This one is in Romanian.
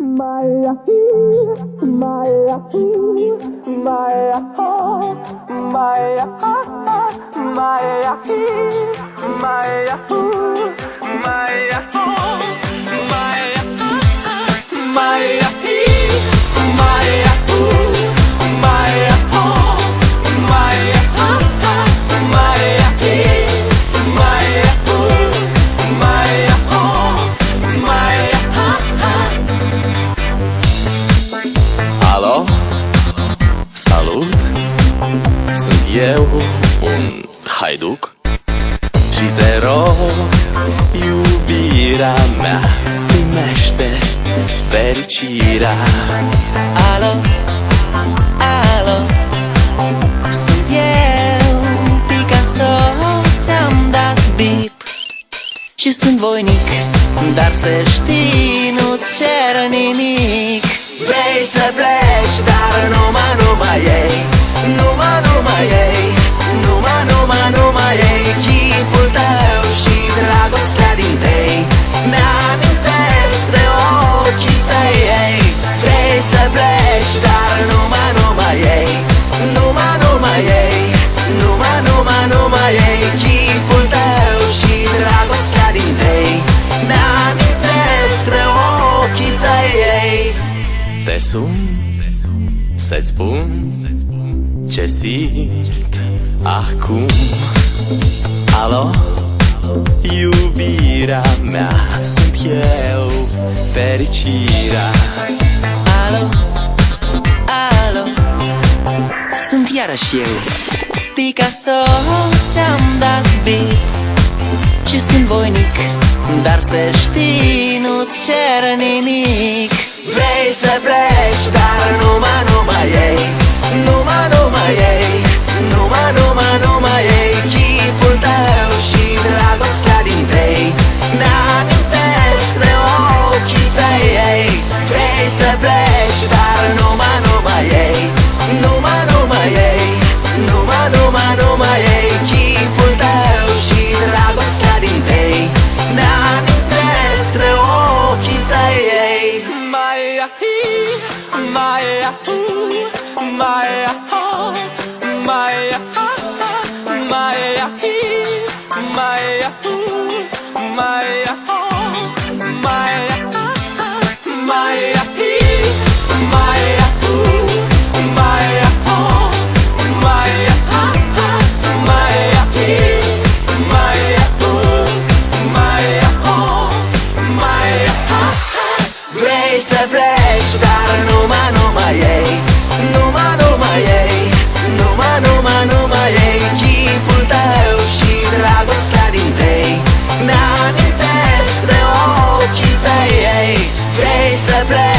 Maya, Maya, Maya, Maya, Maya, Maya, Maya, Alo, salut, sunt eu, un haiduc și te rog, iubirea mea, primește fericirea. Alo, alo, sunt eu, Picasso, ți-am dat bip și sunt voinic, dar să știi, nu-ți cer nimic. Vrei să pleci, dar numai ei, numai ei, numai ei, chipul tău și dragostea din tei mi-amintesc de ochii tăi, ei. Vrei să pleci, dar numai ei, numai ei, numai ei, chipul tău și dragostea din tei mi-amintesc de ochii tăi, ei. Te sun să-ți spun ce simt acum. Alo, iubirea mea, sunt eu, fericirea. Alo, alo, sunt iarăși eu, Picasso, ți-am dat bip și sunt voinic, dar să știi, nu-ți cer nimic. Vrei să pleci, dar numai ei, numai ei, numai ei, chipul tău și dragostea din tei mi-amintesc de ochii tăi, ei. Vrei să pleci, dar numai ei, numai ei, numai ei, chipul tău și dragostea din tei mi-amintesc de ochii tăi, ei. Maya, Maya, Maya, Maya, Maya, Maya, Maya, Maya, Maya, vrei să pleci, dar numai ei, numai ei, numai ei, chipul tău și dragostea din tei mi-amintesc de ochii tăi, ei. Vrei să pleci,